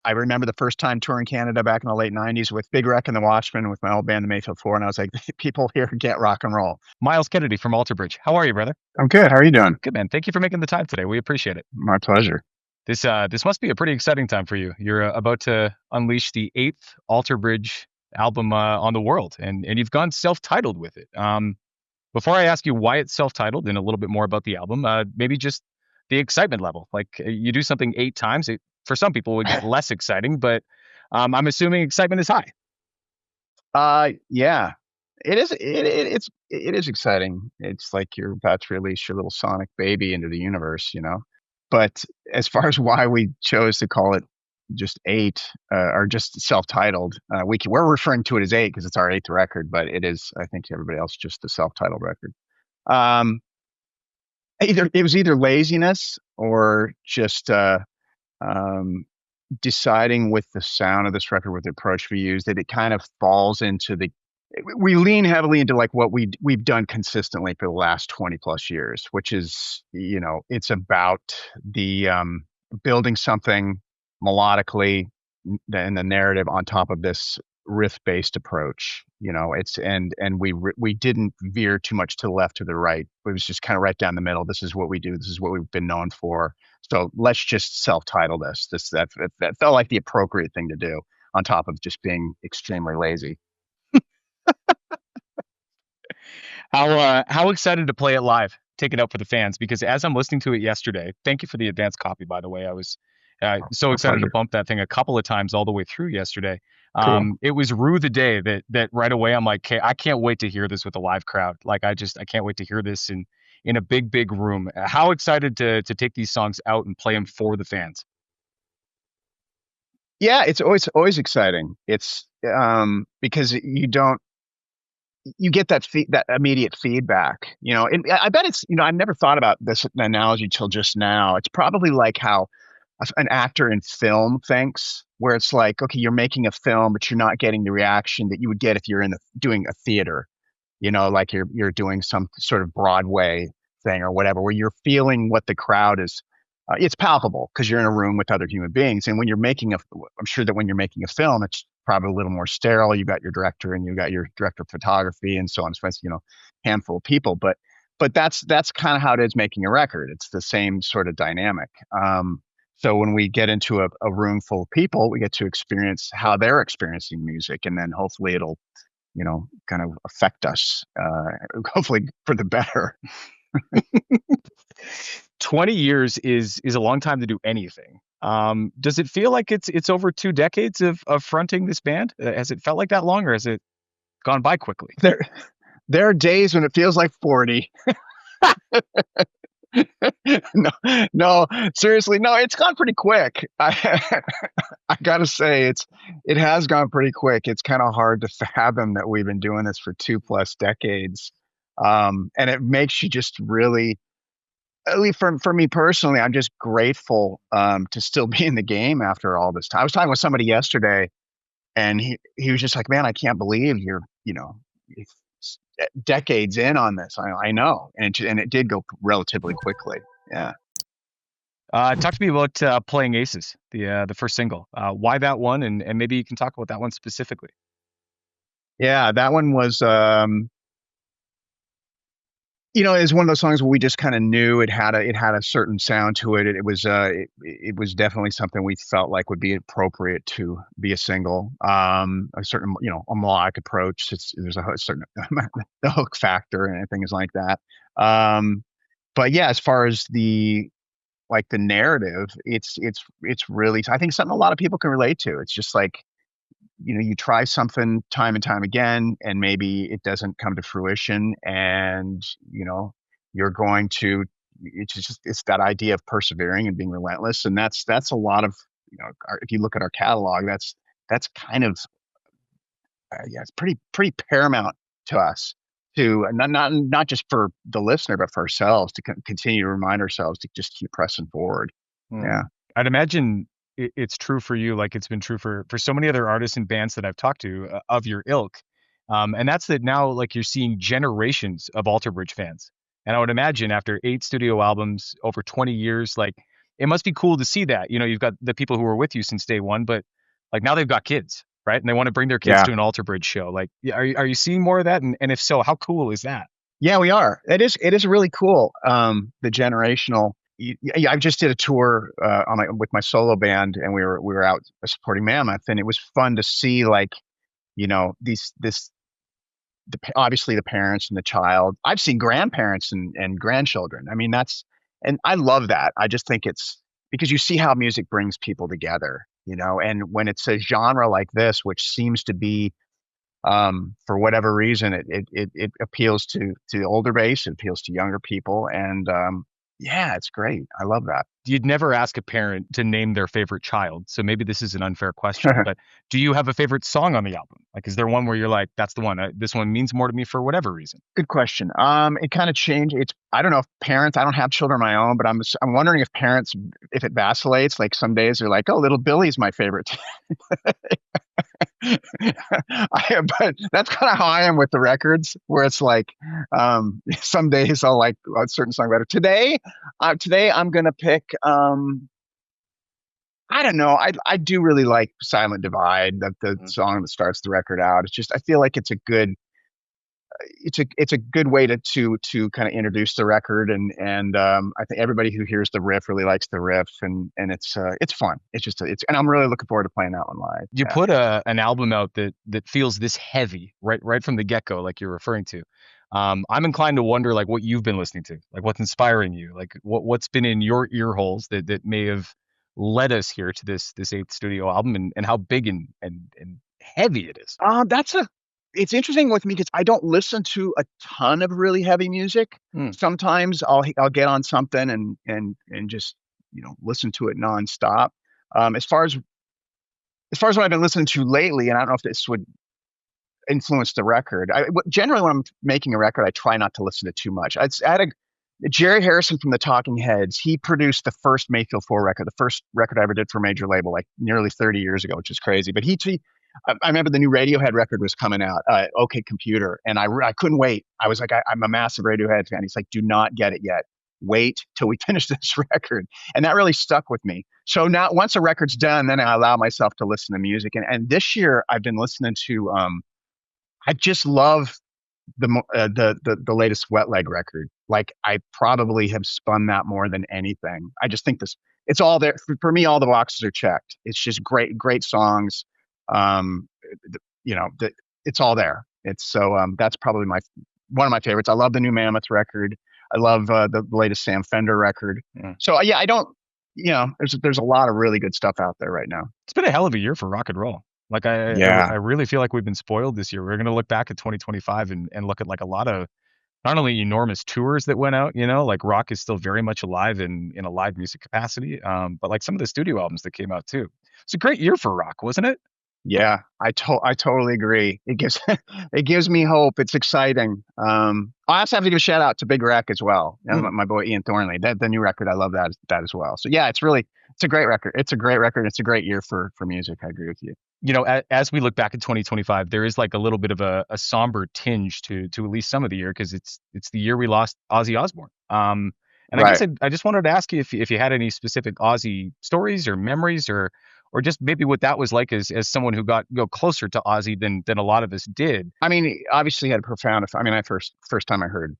I remember the first time touring Canada back in the late 90s with Big Wreck and the Watchmen with my old band, the Mayfield Four, and I was like, people here get rock and roll. Miles Kennedy from Alter Bridge. How are you, brother? I'm good. How are you doing? Good, man. Thank you for making the time today. We appreciate it. My pleasure. This must be a pretty exciting time for you. You're about to unleash the eighth Alter Bridge album on the world, and you've gone self-titled with it. Before I ask you why it's self-titled and a little bit more about the album, maybe just the excitement level. Like you do something 8 times, it for some people would get less exciting, but I'm assuming excitement is high. Yeah, it is exciting. It's like you're about to release your little sonic baby into the universe, you know. But as far as why we chose to call it just eight, or just self-titled, we're referring to it as eight because it's our eighth record, but it is, I think, to everybody else just a self-titled record. Um, it was either laziness or just um, deciding with the sound of this record, with the approach we use, that it kind of falls into the we lean heavily into like what we've done consistently for the last 20 plus years, which is, it's about the building something melodically and the narrative on top of this riff based approach. It's and we didn't veer too much to the left or the right. It was just kind of right down the middle. This is what we do. This is what we've been known for. So let's just self-title this. That felt like the appropriate thing to do on top of just being extremely lazy. How excited to play it live, take it out for the fans? Because as I'm listening to it yesterday, thank you for the advance copy, by the way. I was so My excited to pleasure. bump that thing a couple of times all the way through yesterday. Cool. It was Rue the Day that right away I'm like, okay, I can't wait to hear this with a live crowd. Like I can't wait to hear this in a big room. How excited to take these songs out and play them for the fans? Yeah, it's always exciting. It's because you get that immediate feedback, and I bet it's, I've never thought about this analogy till just now. It's probably like how an actor in film thinks, where it's like, okay, you're making a film, but you're not getting the reaction that you would get if you're doing a theater, like you're doing some sort of Broadway thing or whatever, where you're feeling what the crowd is. It's palpable because you're in a room with other human beings, and I'm sure that when you're making a film, it's probably a little more sterile. You got your director and you got your director of photography and so on, so it's, handful of people, but that's kind of how it is making a record. It's the same sort of dynamic. So when we get into a room full of people, we get to experience how they're experiencing music, and then hopefully it'll, kind of affect us, hopefully for the better. 20 years is a long time to do anything. Does it feel like it's over 2 decades of fronting this band? Has it felt like that long, or has it gone by quickly? There, there are days when it feels like 40. No, no, seriously, no, it's gone pretty quick. I gotta say, it has gone pretty quick. It's kind of hard to fathom that we've been doing this for 2 plus decades. And it makes you just really, at least for me personally, I'm just grateful to still be in the game after all this time. I was talking with somebody yesterday, and he was just like, "Man, I can't believe you're, decades in on this." I know, and it did go relatively quickly. Yeah. Talk to me about Playing Aces, the first single. Why that one, and maybe you can talk about that one specifically. Yeah, that one was, it's one of those songs where we just kind of knew it had a certain sound to it. It was definitely something we felt like would be appropriate to be a single. A certain, a melodic approach. There's a certain the hook factor and things like that. But yeah, as far as the narrative, it's really, I think, something a lot of people can relate to. It's just like, you try something time and time again, and maybe it doesn't come to fruition, and you're going to, it's that idea of persevering and being relentless, and that's a lot of, if you look at our catalog, that's kind of, yeah, it's pretty paramount to us, to not just for the listener, but for ourselves, to continue to remind ourselves to just keep pressing forward. Hmm. Yeah. I'd imagine it's true for you, like it's been true for so many other artists and bands that I've talked to of your ilk. And that's that now, like you're seeing generations of Alter Bridge fans. And I would imagine after 8 studio albums over 20 years, like it must be cool to see that. You've got the people who were with you since day one, but like now they've got kids, right? And they want to bring their kids Yeah. to an Alter Bridge show. Like, are you seeing more of that? And if so, how cool is that? Yeah, we are. It is really cool. The generational. I just did a tour with my solo band, and we were out supporting Mammoth, and it was fun to see like obviously the parents and the child. I've seen grandparents and grandchildren. I mean, and I love that. I just think it's because you see how music brings people together, and when it's a genre like this, which seems to be, for whatever reason, it appeals to the older base, it appeals to younger people, and yeah, it's great. I love that. You'd never ask a parent to name their favorite child, so maybe this is an unfair question, but do you have a favorite song on the album? Like, is there one where you're like, that's the one, this one means more to me for whatever reason? Good question. It kind of changed. I don't know if parents. I don't have children of my own, but I'm wondering if parents, if it vacillates. Like some days they're like, "Oh, Little Billy's my favorite." But that's kind of how I am with the records, where it's like, some days I'll like a certain song better. Today I'm gonna pick. I don't know. I do really like Silent Divide, the song that starts the record out. It's just I feel like it's a good way to kind of introduce the record, and I think everybody who hears the riff really likes the riff, and it's fun. And I'm really looking forward to playing that one live. You Yeah. put an album out that feels this heavy right from the get-go, like you're referring to. I'm inclined to wonder like what you've been listening to, like what's inspiring you, like what's been in your ear holes that may have led us here to this eighth studio album, and how big and heavy it is. It's interesting with me because I don't listen to a ton of really heavy music. Hmm. Sometimes I'll get on something and just listen to it nonstop. As far as what I've been listening to lately, and I don't know if this would influence the record. Generally, when I'm making a record, I try not to listen to too much. I had Jerry Harrison from the Talking Heads. He produced the first Mayfield 4 record, the first record I ever did for a major label, like nearly 30 years ago, which is crazy. But I remember the new Radiohead record was coming out, OK Computer, and I couldn't wait. I was like, I'm a massive Radiohead fan. He's like, do not get it yet. Wait till we finish this record. And that really stuck with me. So now once a record's done, then I allow myself to listen to music. And this year I've been listening to, I just love the latest Wet Leg record. Like I probably have spun that more than anything. I just think it's all there for me. All the boxes are checked. It's just great songs. Um, it's all there. That's probably one of my favorites. I love the new Mammoth record. I love the latest Sam Fender record. Yeah. So yeah, I don't. There's a lot of really good stuff out there right now. It's been a hell of a year for rock and roll. Like I really feel like we've been spoiled this year. We're going to look back at 2025 and look at like a lot of not only enormous tours that went out, like rock is still very much alive in a live music capacity, but like some of the studio albums that came out too. It's a great year for rock, wasn't it? Yeah, I totally agree. It gives it gives me hope. It's exciting. I also have to give a shout out to Big Wreck as well. My boy Ian Thornley. The new record, I love that as well. So yeah, it's a great record. It's a great record. It's a great year for music. I agree with you. As we look back at 2025, there is like a little bit of a somber tinge to at least some of the year, because it's the year we lost Ozzy Osbourne. And I guess I just wanted to ask you if you had any specific Ozzy stories or memories, or just maybe what that was like as someone who got closer to Ozzy than a lot of us did. I mean, obviously he had a profound effect. I mean, first time I heard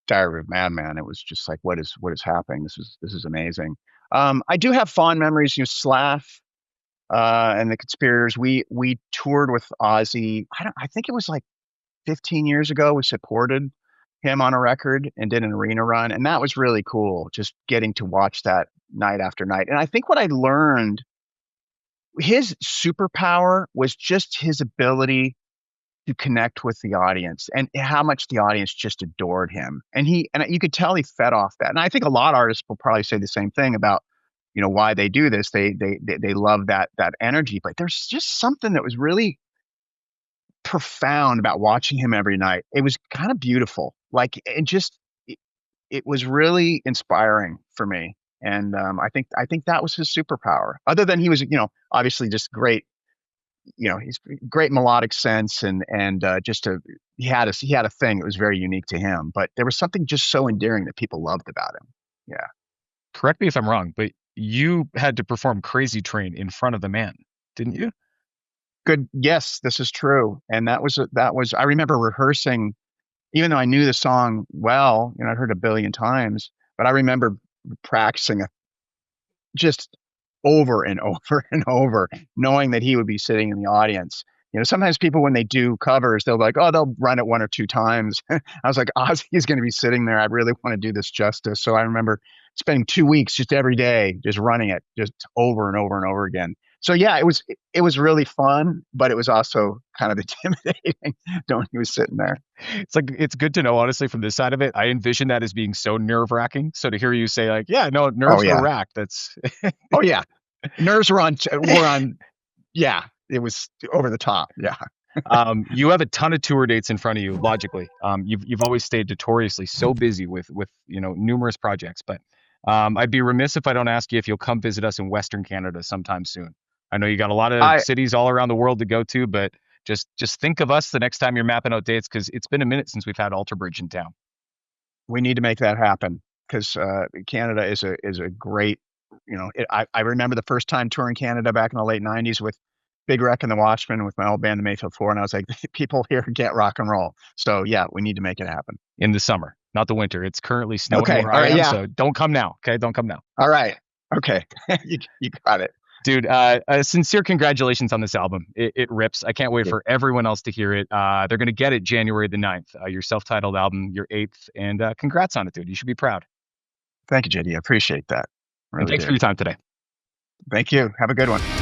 Diary of a Madman, it was just like, what is happening? This is amazing. I do have fond memories. Slav and the Conspirators. We toured with Ozzy. I think it was like 15 years ago. We supported him on a record and did an arena run, and that was really cool. Just getting to watch that night after night. And I think what I learned, his superpower was just his ability to connect with the audience, and how much the audience just adored him. And you could tell he fed off that. And I think a lot of artists will probably say the same thing about, why they do this. They love that energy, but there's just something that was really profound about watching him every night. It was kind of beautiful. Like it was really inspiring for me. And I think that was his superpower. Other than he was, obviously just great. He's great melodic sense, and he had a thing that was very unique to him. But there was something just so endearing that people loved about him. Yeah. Correct me if I'm wrong, but you had to perform Crazy Train in front of the man, didn't you? Good. Yes, this is true. And that was I remember rehearsing, even though I knew the song well, I'd heard it a billion times, but I remember practicing just over and over and over, knowing that he would be sitting in the audience. Sometimes people, when they do covers, they'll be like, oh, they'll run it one or two times. I was like, Ozzy's going to be sitting there. I really want to do this justice. So I remember spending 2 weeks just every day, just running it just over and over and over again. So yeah, it was really fun, but it was also kind of intimidating knowing he was sitting there. It's like it's good to know, honestly, from this side of it. I envision that as being so nerve wracking. So to hear you say like, yeah, no, Oh nerves were yeah. racked. That's Oh yeah. Nerves were on. Yeah, it was over the top. Yeah. you have a ton of tour dates in front of you. Logically, you've always stayed notoriously so busy with numerous projects. But I'd be remiss if I don't ask you if you'll come visit us in Western Canada sometime soon. I know you got a lot of I cities all around the world to go to, but just think of us the next time you're mapping out dates because it's been a minute since we've had Alter Bridge in town. We need to make that happen because Canada is a great. I remember the first time touring Canada back in the late '90s with Big Wreck and the Watchmen with my old band, the Mayfield Four, and I was like, people here get rock and roll. So yeah, we need to make it happen. In the summer, not the winter. It's currently snowing Okay. where All I right. am, Yeah. so don't come now. Okay, don't come now. All right. Okay. You got it. Dude, sincere congratulations on this album. It rips. I can't wait for everyone else to hear it. They're going to get it January the 9th. Your self-titled album, your eighth. And congrats on it, dude. You should be proud. Thank you, JD. I appreciate that. And Really thanks for do. your time today. Thank you. Have a good one.